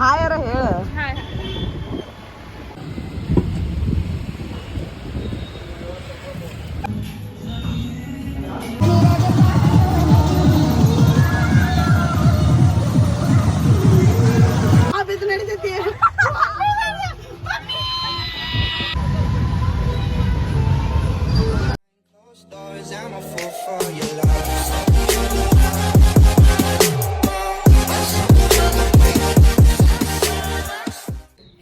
ಹಾಯರ ಹೇಳ. ನಡೀತೈತಿ.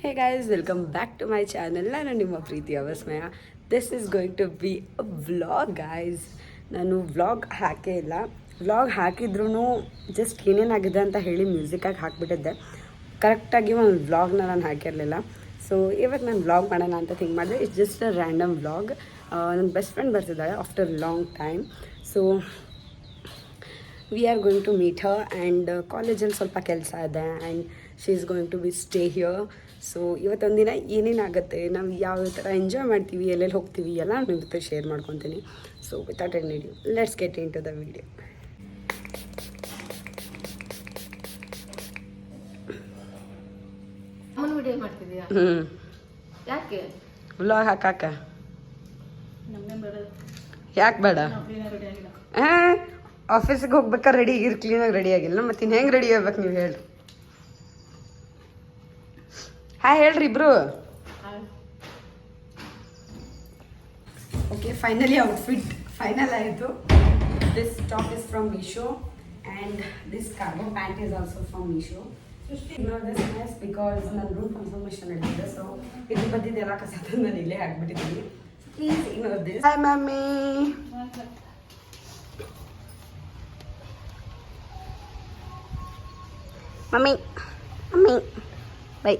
Hey guys, welcome back to my channel. ನಾನು ನಿಮ್ಮ ಪ್ರೀತಿಯ ವಿಸ್ಮಯ. This is going to be a vlog guys. ನಾನು ವ್ಲಾಗ್ ಹಾಕೇ ಇಲ್ಲ. ವ್ಲಾಗ್ ಹಾಕಿದ್ರೂ ಜಸ್ಟ್ ಏನೇನಾಗಿದೆ ಅಂತ ಹೇಳಿ ಮ್ಯೂಸಿಕಾಗಿ ಹಾಕಿಬಿಟ್ಟಿದ್ದೆ. ಕರೆಕ್ಟಾಗಿ ಒಂದು ವ್ಲಾಗ್ನ ನಾನು ಹಾಕಿರಲಿಲ್ಲ. ಸೊ ಇವಾಗ ನಾನು ವ್ಲಾಗ್ ಮಾಡೋಣ ಅಂತ ಥಿಂಕ್ ಮಾಡಿದೆ. It's just a random vlog. ನನ್ನ ಬೆಸ್ಟ್ ಫ್ರೆಂಡ್ ಬರ್ತಿದ್ದಾಳೆ after long time. So we are going to meet her and ಕಾಲೇಜಲ್ಲಿ ಸ್ವಲ್ಪ ಕೆಲಸ ಇದೆ and she is going to be stay here. So ಇವತ್ತೊಂದಿನ ಏನೇನಾಗುತ್ತೆ, ನಾವು ಯಾವ ಥರ ಎಂಜಾಯ್ ಮಾಡ್ತೀವಿ, ಎಲ್ಲೆಲ್ಲಿ ಹೋಗ್ತೀವಿ ಎಲ್ಲ ನಿಮ್ಮ ಜೊತೆ ಶೇರ್ ಮಾಡ್ಕೊತೀನಿ. So without any delay let's get into the video. ಯಾಕೆ ವ್ಲಾಗ್ ಹಾಕಾಕ ಯಾಕೆ ಬೇಡ? ಆಫೀಸಿಗೆ ಹೋಗ್ಬೇಕಾದ್ರೆ ರೆಡಿ ಆಗಿರಿ, ಕ್ಲೀನಾಗಿ ರೆಡಿ ಆಗಿಲ್ಲ. ಮತ್ತು ಇನ್ನು ಹೆಂಗೆ ರೆಡಿ ಆಗ್ಬೇಕು ನೀವು ಹೇಳಿ? ಹಾಯ್ ಹೇಳ್ರಿ ಇಬ್ರು. ಓಕೆ, ಫೈನಲಿ ಔಟ್ಫಿಟ್ ಫೈನಲ್ ಆಯಿತು. This top is from Meesho and this cargo pant is also from Meesho. Because ನನ್ನ ರೂಮ್ ಕನ್ಫರ್ಮೇಷನ್ ಇಟ್ಟಿದ್ದೆ. ಸೊ ಇದು ಬಂದಿದ್ದೆಲ್ಲ ಕಸ ನಾನು ಇಲ್ಲೇ ಹಾಕ್ಬಿಟ್ಟಿದ್ದೀನಿ. Please ignore this. Hi mummy. Mummy mummy bye.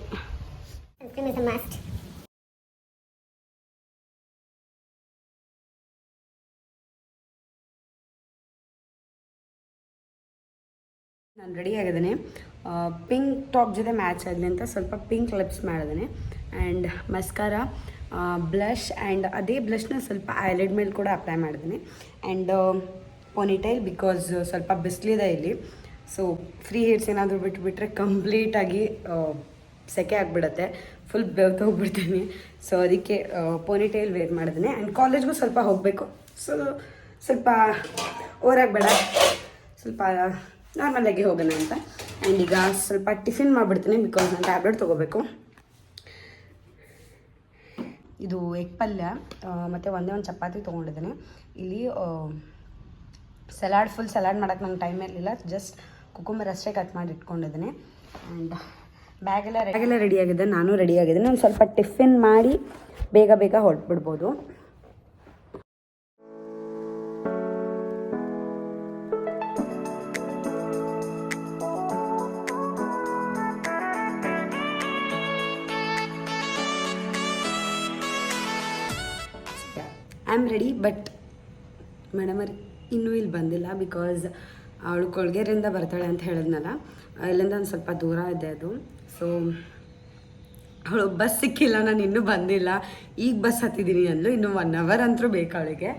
ನಾನು ರೆಡಿ ಆಗಿದ್ದೇನೆ. ಪಿಂಕ್ ಟಾಪ್ ಜೊತೆ ಮ್ಯಾಚ್ ಆಗಲಿ ಅಂತ ಸ್ವಲ್ಪ ಪಿಂಕ್ ಲಿಪ್ಸ್ ಮಾಡಿದ್ದೇನೆ ಆ್ಯಂಡ್ ಮಸ್ಕಾರ, ಬ್ಲಷ್ ಆ್ಯಂಡ್ ಅದೇ ಬ್ಲಷ್ನ ಸ್ವಲ್ಪ ಐಲೆಡ್ ಮೇಲೆ ಕೂಡ ಅಪ್ಲೈ ಮಾಡಿದ್ದೀನಿ ಆ್ಯಂಡ್ ಪೋನಿಟೈಲ್ ಬಿಕಾಸ್ ಸ್ವಲ್ಪ ಬಿಸಿಲಿದೆ ಇಲ್ಲಿ. ಸೊ ಫ್ರೀ ಹೇರ್ಸ್ ಏನಾದರೂ ಬಿಟ್ಟುಬಿಟ್ರೆ ಕಂಪ್ಲೀಟಾಗಿ ಸೆಕೆ ಆಗಿಬಿಡುತ್ತೆ, ಫುಲ್ ಬೆವ್ತು ಹೋಗ್ಬಿಡ್ತೀನಿ. ಸೊ ಅದಕ್ಕೆ ಪೋನಿಟೈಲ್ ವೇರ್ ಮಾಡಿದ್ದೀನಿ ಆ್ಯಂಡ್ ಕಾಲೇಜ್ಗೂ ಸ್ವಲ್ಪ ಹೋಗಬೇಕು. ಸೊ ಸ್ವಲ್ಪ ಓವರಾಗಬೇಡ, ಸ್ವಲ್ಪ ನಾರ್ಮಲಾಗಿ ಹೋಗೋಣ ಅಂತ. ಆ್ಯಂಡ್ ಈಗ ಸ್ವಲ್ಪ ಟಿಫಿನ್ ಮಾಡಿಬಿಡ್ತೀನಿ ಬಿಕಾಸ್ ನಾನು ಟ್ಯಾಬ್ಲೆಟ್ ತೊಗೋಬೇಕು. ಇದು ಎಗ್ ಪಲ್ಯ ಮತ್ತು ಒಂದೇ ಒಂದು ಚಪಾತಿ ತೊಗೊಂಡಿದ್ದೀನಿ. ಇಲ್ಲಿ ಸಲಾಡ್, ಫುಲ್ ಸಲಾಡ್ ಮಾಡೋಕ್ಕೆ ನಂಗೆ ಟೈಮ್ ಇರಲಿಲ್ಲ. ಜಸ್ಟ್ ಕುಕುಂಬರ್ ಅಷ್ಟೇ ಕಟ್ ಮಾಡಿ ಇಟ್ಕೊಂಡಿದ್ದೀನಿ ಆ್ಯಂಡ್ ಬ್ಯಾಗೆಲ್ಲ ರೆಡಿಯಾಗಿದೆ, ನಾನು ರೆಡಿಯಾಗಿದ್ದೀನಿ. ಒಂದು ಸ್ವಲ್ಪ ಟಿಫಿನ್ ಮಾಡಿ ಬೇಗ ಬೇಗ ಹೊರಟ್ಬಿಡ್ಬೋದು. ಐ ಆಮ್ ರೆಡಿ, ಬಟ್ ಮೇಡಮರ್ ಇನ್ನೂ ಇಲ್ಲಿ ಬಂದಿಲ್ಲ ಬಿಕಾಸ್ ಅವಳು ಕೊಳ್ಗೇರಿಂದ ಬರ್ತಾಳೆ ಅಂತ ಹೇಳಿದ್ನಲ್ಲ, ಅಲ್ಲಿಂದ ಒಂದು ಸ್ವಲ್ಪ ದೂರ ಇದೆ ಅದು. ಸೊ ಅವಳು ಬಸ್ ಸಿಕ್ಕಿಲ್ಲ, ನಾನು ಇನ್ನೂ ಬಂದಿಲ್ಲ. ಈಗ ಬಸ್ ಹತ್ತಿದ್ದೀನಿ ಅಂದ್ಲು, ಇನ್ನೂ 1 hour ಅಂತೂ ಬೇಕು ಅವಳಿಗೆ.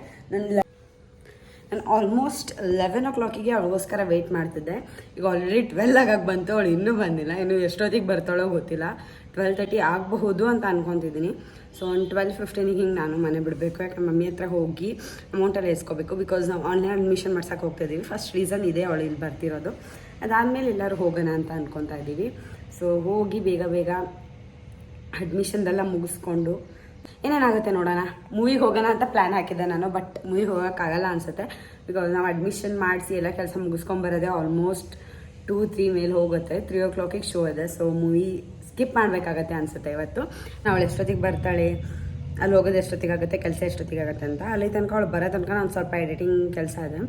ನಾನು ಆಲ್ಮೋಸ್ಟ್ 11 o'clock ಅವಳಿಗೋಸ್ಕರ ವೆಯ್ಟ್ ಮಾಡ್ತಿದ್ದೆ. ಈಗ ಆಲ್ರೆಡಿ 12 ಆಗಾಗ ಬಂತು, ಅವಳು ಇನ್ನೂ ಬಂದಿಲ್ಲ. ಇನ್ನು ಎಷ್ಟೊತ್ತಿಗೆ ಬರ್ತಾಳೋ ಗೊತ್ತಿಲ್ಲ. 12:30 ಆಗಬಹುದು ಅಂತ ಅನ್ಕೊತಿದ್ದೀನಿ. ಸೊ ಒಂದು 12:15 ಹಿಂಗೆ ನಾನು ಮನೆ ಬಿಡಬೇಕು. ಯಾಕೆ ಮಮ್ಮಿ ಹತ್ರ ಹೋಗಿ ಅಮೌಂಟೆಲ್ಲ ಎಸ್ಕೋಬೇಕು ಬಿಕಾಸ್ ನಾವು ಆನ್ಲೈನ್ ಅಡ್ಮಿಷನ್ ಮಾಡ್ಸೋಕೆ ಹೋಗ್ತಾಯಿದ್ದೀವಿ. ಫಸ್ಟ್ ರೀಸನ್ ಇದೆ ಅವಳು ಇಲ್ಲಿ ಬರ್ತಿರೋದು. ಅದಾದಮೇಲೆ ಎಲ್ಲರೂ ಹೋಗೋಣ ಅಂತ ಅಂದ್ಕೊತಾ ಇದ್ದೀವಿ. ಸೊ ಹೋಗಿ ಬೇಗ ಬೇಗ ಅಡ್ಮಿಷನ್ದೆಲ್ಲ ಮುಗಿಸ್ಕೊಂಡು ಏನೇನಾಗುತ್ತೆ ನೋಡೋಣ. ಮೂವಿಗೆ ಹೋಗೋಣ ಅಂತ ಪ್ಲ್ಯಾನ್ ಹಾಕಿದ್ದೆ ನಾನು, ಬಟ್ ಮೂವಿಗೆ ಹೋಗೋಕ್ಕಾಗಲ್ಲ ಅನಿಸುತ್ತೆ ಬಿಕಾಸ್ ನಾವು ಅಡ್ಮಿಷನ್ ಮಾಡಿಸಿ ಎಲ್ಲ ಕೆಲಸ ಮುಗಿಸ್ಕೊಂಬರೋದೇ ಆಲ್ಮೋಸ್ಟ್ 2-3 ಮೇಲೆ ಹೋಗುತ್ತೆ. 3 o'clock ಶೋ ಇದೆ. ಸೊ ಮೂವಿ ಸ್ಕಿಪ್ ಮಾಡಬೇಕಾಗತ್ತೆ ಅನಿಸುತ್ತೆ ಇವತ್ತು. ಅವಳು ಎಷ್ಟೊತ್ತಿಗೆ ಬರ್ತಾಳೆ, ಅಲ್ಲಿ ಹೋಗೋದು ಎಷ್ಟೊತ್ತಿಗಾಗುತ್ತೆ, ಕೆಲಸ ಎಷ್ಟೊತ್ತಿಗಾಗುತ್ತೆ ಅಂತ. ಅಲ್ಲಿ ತನಕ ಅವಳು ಬರೋ ತನಕ ನಾನು ಸ್ವಲ್ಪ ಎಡಿಟಿಂಗ್ ಕೆಲಸ ಇದೆ,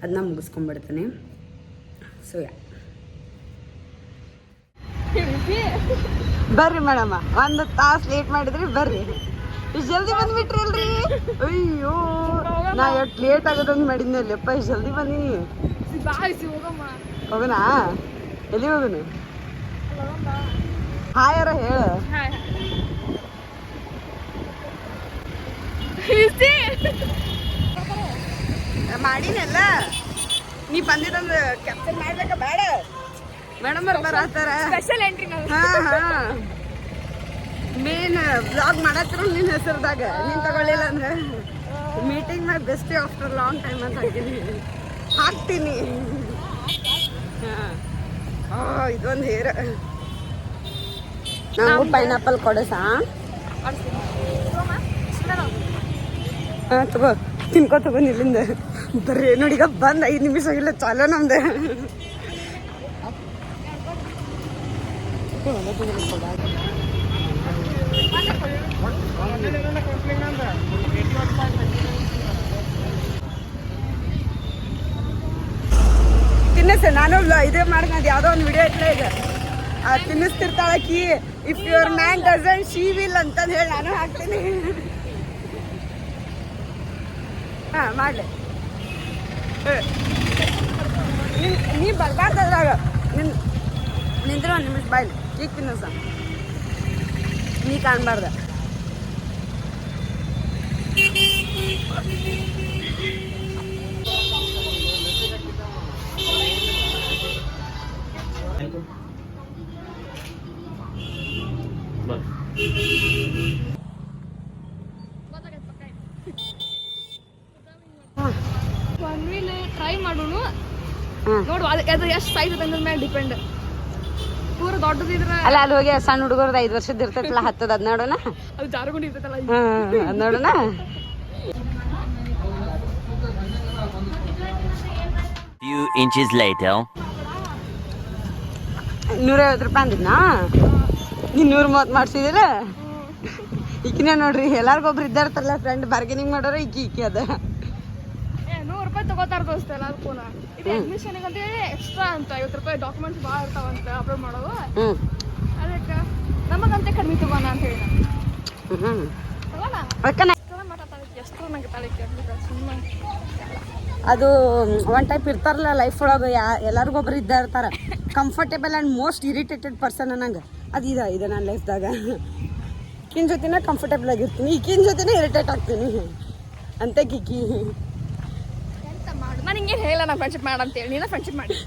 ಅದನ್ನ ಮುಗಿಸ್ಕೊಂಡ್ಬಿಡ್ತೀನಿ. ಸೊ ಬರ್ರಿ ಮೇಡಮ್ಮ, 1 ತಾಸು ಲೇಟ್ ಮಾಡಿದ್ರಿ, ಬರ್ರಿ. ಇಷ್ಟು ಜಲ್ದಿ ಬಂದ್ಬಿಟ್ರಿ ಅಲ್ರಿ. ಅಯ್ಯೋ, ನಾ ಎಷ್ಟು ಲೇಟ್ ಆಗೋದಂಗೆ ಮಾಡಿದ್ನಲ್ಲಿ ಅಪ್ಪ, ಇಷ್ಟು ಜಲ್ದಿ ಬಂದೀನಿ. ಹೋಗೋಣ? ಎಲ್ಲಿ ಹೋಗೋಣ? ಹಾಯರ ಹೇಳ. ಮಾಡಿನಲ್ಲ, ನೀ ಬಂದಿದ್ದಂದ್ರೆ ಕ್ಯಾಪ್ಚರ್ ಮಾಡ್ಬೇಕಾ ಬೇಡ? ಮೇಡಮ್ ಅವ್ರು ಬರತ್ತಾರ. ಸ್ಪೆಷಲ್ ಎಂಟ್ರಿ ಹಾ ಮೇನ್ ಬ್ಲಾಗ್ ಮಾಡತ್ರು ನಿನ್ನ ಹೆಸರದಾಗ ನೀನ್ ತಗೊಳ್ಳಿಲ್ಲ ಅಂದ್ರೆ meeting my best after long time ಅಂತ ಹಾಕ್ತೀನಿ. ಇದೊಂದು ಹೇರ್ ನಾವು ಪೈನಾಪಲ್ ಕೊಡಸಾ ತಗೋ ತಿನ್ಕೋ ತಗೋ ಇಲ್ಲಿಂದ ಬರ್ರಿ ನೋಡಿಗ ಬಂದ್ 5 ನಿಮಿಷ ಆಗಿಲ್ಲ ಚಾಲೋ ನಮ್ದು. ತಿನ್ನಸ ನಾನು ಇದೇ ಮಾಡಿದ್ ಯಾವ್ದೋ ಒಂದು ವಿಡಿಯೋ ಇಟ್ಲ ಈಗ ತಿನ್ನಿಸ್ತಿರ್ತಾಳಕಿ if your man doesn't she will ಅಂತಂದು ಹೇಳಿ ನಾನು ಹಾಕ್ತೀನಿ. ಹಾ ಮಾಡ್ಲಿ ನೀ ಬರ್ಬಾರ್ದು ಅದ್ರಾಗ ನಿಂದ್ರೆ 1 ನಿಮಿಷ ಬಾಯ್ಲಿ ಈಗ ತಿನ್ನಸ ನೀ ಕಾಣಬಾರ್ದ. ಟ್ರೈ ಮಾಡೋನು ನೋಡು ಅದು ಎಷ್ಟು ಸೈಜ್ ತಂದ್ರ ಮೇಲೆ ಡಿಪೆಂಡ್. ಪೂರ ದೊಡ್ಡದಿದ್ರ ಅಲ್ಲ ಅಲ್ಲಿ ಹೋಗಿ ಸಣ್ಣ ಹುಡುಗರ್ದು 5 ವರ್ಷದ ಇರ್ತೈತಲ್ಲ 10 ಅದ್ ನೋಡೋಣ. ಅದು ಜಾರುಗುಂಡಿ ಇರ್ತೈತಲ್ಲ ಅದ್ ನೋಡೋಣ. Few inches later. 150 ರೂಪಾಯಿ ಅಂದಿದ್ನಾ ನೀನು 130 ಮಾಡ್ಸಿದಿಲ್ಲ. ಈಕಿನೇ ನೋಡ್ರಿ ಎಲ್ಲಾರ್ಗೊಬ್ರು ಇದ್ದಾರಲ್ಲ ಫ್ರೆಂಡ್ ಬಾರ್ಗೇನಿಂಗ್ ಮಾಡೋರು ಈಕಿ ಅದ. 100 ರೂಪಾಯಿ ತಗೋತಾರ ದೋಸ್ತ ಎಲ್ಲಾರ್ಗೂ. ಇದು ಅಡ್ಮಿಷನ್ಗೆ ಅಂತ ಹೇಳಿ ಎಕ್ಸ್ಟ್ರಾ ಅಂತ 50 ರೂಪಾಯಿ ಡಾಕ್ಯುಮೆಂಟ್ಸ್ ಭಾಳ ಇರ್ತಾವಂತ ಅಪ್ಲೋಡ್ ಮಾಡೋದು. ಅದಕ್ಕೆ ನಮಗಂತೆ ಕಡಿಮೆ ತಗೋಣ ಅಂತ ಹೇಳಿ ತಗೋಣ ಎಷ್ಟು ನಂಗೆ ತಾಳಿಕೆ ಸುಮ್ಮನೆ. ಅದು ಒನ್ ಟೈಪ್ ಇರ್ತಾರಲ್ಲ ಲೈಫ್ ಒಳಗೆ ಎಲ್ಲರಿಗೊಬ್ರು ಇದ್ದ ಇರ್ತಾರೆ comfortable and most irritated person ಅನ್ನಂಗೆ ಅದು ಇದೆ ನನ್ನ ಲೈಫ್ದಾಗ. ಈಕಿನ ಜೊತೆನೇ ಕಂಫರ್ಟೇಬಲ್ ಆಗಿರ್ತೀನಿ, ಈಕಿನ ಜೊತೆನೇ ಇರಿಟೇಟ್ ಆಗ್ತೀನಿ ಅಂತ ಕಿಕ್ಕಿ. ಎಂತ ಮಾಡು ನಾನು ಹಿಂಗೇನು ಹೇಳಿಲ್ಲ ನಾನು ಫ್ರೆಂಡ್ಶಿಪ್ ಮಾಡಂತೇಳಿ ನೀನು ಫ್ರೆಂಡ್ಶಿಪ್ ಮಾಡಿ.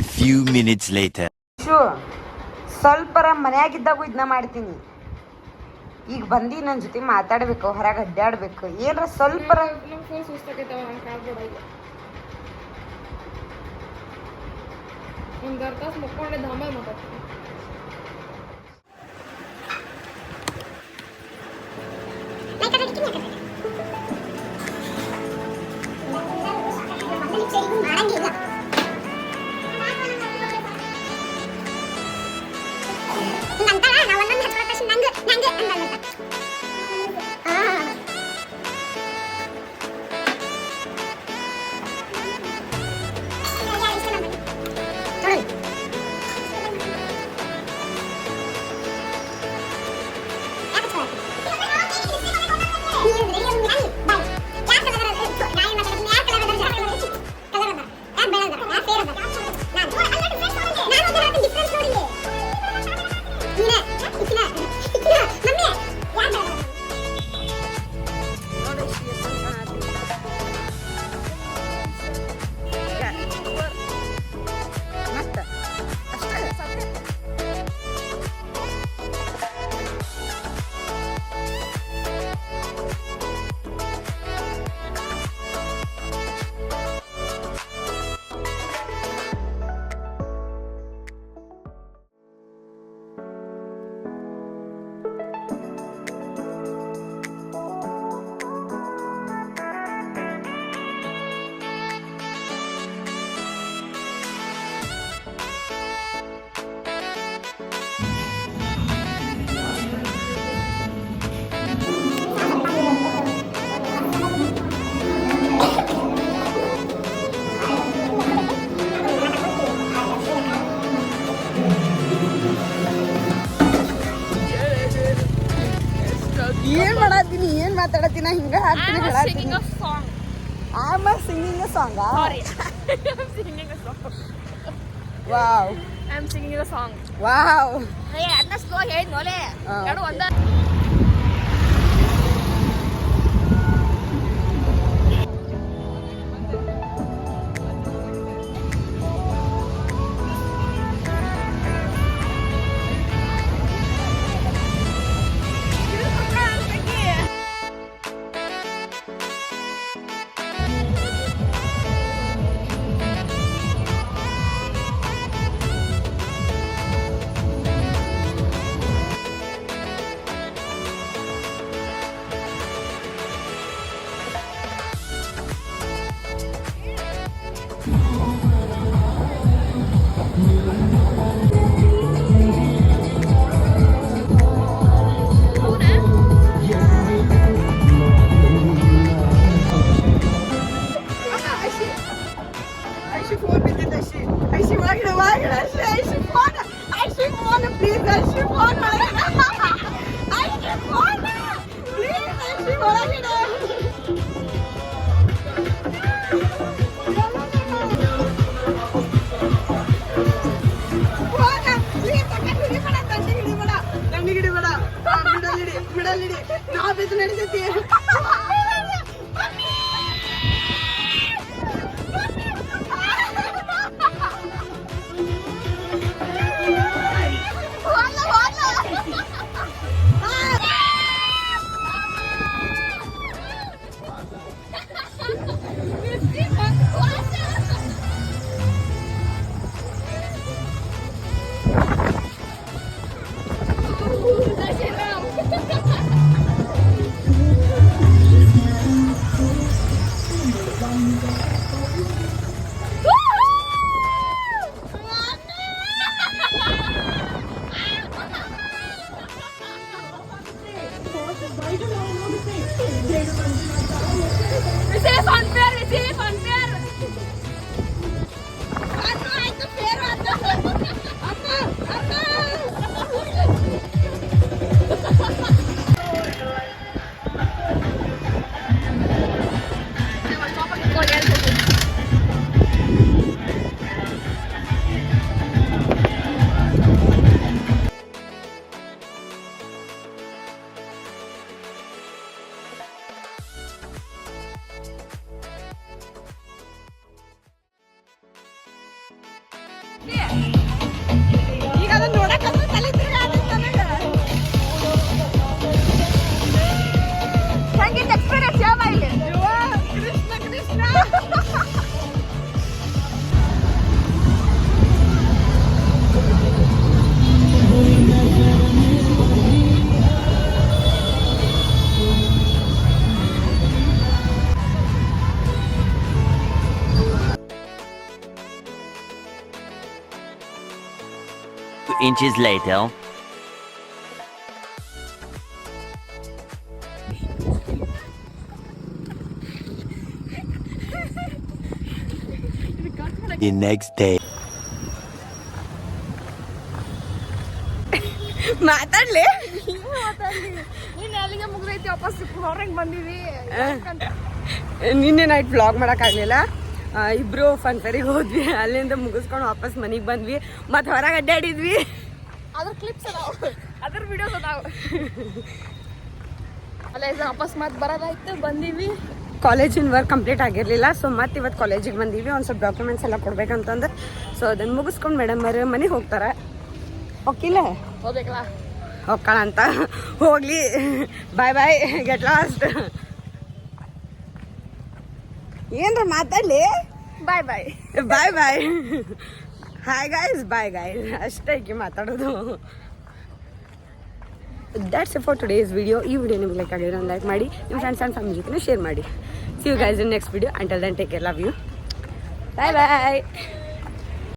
A few minutes later. ಸ್ವಲ್ಪರ ಮನ್ಯಾಗಿದ್ದಾಗೂ ಇದನ್ನ ಮಾಡ್ತೀನಿ. ಈಗ ಬಂದು ನನ್ನ ಜೊತೆ ಮಾತಾಡ್ಬೇಕು, ಹೊರಗೆ ಅಡ್ಡಾಡ್ಬೇಕು, ಏನಾರ ಸ್ವಲ್ಪರ ಒಂದು ಅರ್ಧ ಮುಕ್ಕೊಂಡೆ ಧಾಮಲ್ ಮಾತಾಡ್ತೀನಿ. ಏನ್ ಮಾಡತ್ತೀನಿ ಏನ್ ಮಾತಾಡತ್ತೀನಿ ಹಿಂಗ ಹಾಕ್ತೀನಿ singing a song. I'm singing a song. Sorry. I'm singing a song. Wow. I'm singing a song. Wow. Hey, adna slow ಹೇಳಿ ನೋಲೆ. ಎರಡು ಒಂದ ಈಗ ಅದನ್ನ ನೋಡಕ್ಕಂತ ತಲೆ ತಿರುಗಾಡುತ್ತೆ ನನಗೆ. ಸಂಗೀತ ಎಕ್ಸ್ಪೀರಿಯನ್ಸ್ ಯಾವ ಇಲ್ಲಿ Krishna Krishna Inches later. The next day. ಮಾತಾಡ್ಲಿ ನೀನು ನಿನ್ನೆ ಅಲ್ಲಿಗೆ ಮುಗ್ದೈತಿ ವಾಪಸ್ ಹೊರಗೆ ಬಂದಿವಿ ನಿನ್ನೆ ನೈಟ್ ವ್ಲಾಗ್ ಮಾಡೋಕ್ಕಾಗಲಿಲ್ಲ. ಇಬ್ಬರು ಫನ್ಫರಿಗೆ ಹೋದ್ವಿ, ಅಲ್ಲಿಂದ ಮುಗಿಸ್ಕೊಂಡು ವಾಪಸ್ ಮನೆಗೆ ಬಂದ್ವಿ, ಮತ್ತು ಹೊರಗೆ ಅಡ್ಡಾಡಿದ್ವಿ. ಅದ್ರ ಕ್ಲಿಪ್ಸ್ ಅದಾವ, ಅದ್ರ ವಿಡಿಯೋಸ್ ಅದಾವ. ಅಲ್ಲೇ ವಾಪಸ್ ಮತ್ತೆ ಬರೋದಾಯ್ತು, ಬಂದೀವಿ. ಕಾಲೇಜಿನ ವರ್ಕ್ ಕಂಪ್ಲೀಟ್ ಆಗಿರಲಿಲ್ಲ, ಸೊ ಮತ್ತೆ ಇವತ್ತು ಕಾಲೇಜಿಗೆ ಬಂದೀವಿ. ಒಂದು ಸ್ವಲ್ಪ ಡಾಕ್ಯುಮೆಂಟ್ಸ್ ಎಲ್ಲ ಕೊಡ್ಬೇಕಂತಂದು, ಸೊ ಅದನ್ನು ಮುಗಿಸ್ಕೊಂಡು ಮೇಡಮ್ ಅವ್ರ ಮನೆಗೆ ಹೋಗ್ತಾರೆ. ಓಕಿಲ್ಲ ಹೋಗ್ಬೇಕಲ್ಲ, ಹೋಗ್ಕಳ ಅಂತ ಹೋಗ್ಲಿ. Bye bye, get lost. ಏನ್ರ ಮಾತಾಡಲಿ. Bye bye bye bye. Hi guys, bye guys, ಅಷ್ಟೇ ಈಕೆ ಮಾತಾಡೋದು. That's it for today's video. ಈ ವಿಡಿಯೋ ನಿಮ್ಗೆ ಲೈಕ್ ಆಗಿರೋ ಲೈಕ್ ಮಾಡಿ, ನಿಮ್ಮ ಫ್ರೆಂಡ್ಸ್ ಆ್ಯಂಡ್ ಫ್ಯಾಮಿಲಿ ಜೊತೆ ಶೇರ್ ಮಾಡಿ. See you guys in next video. Until then take care, love you, bye bye.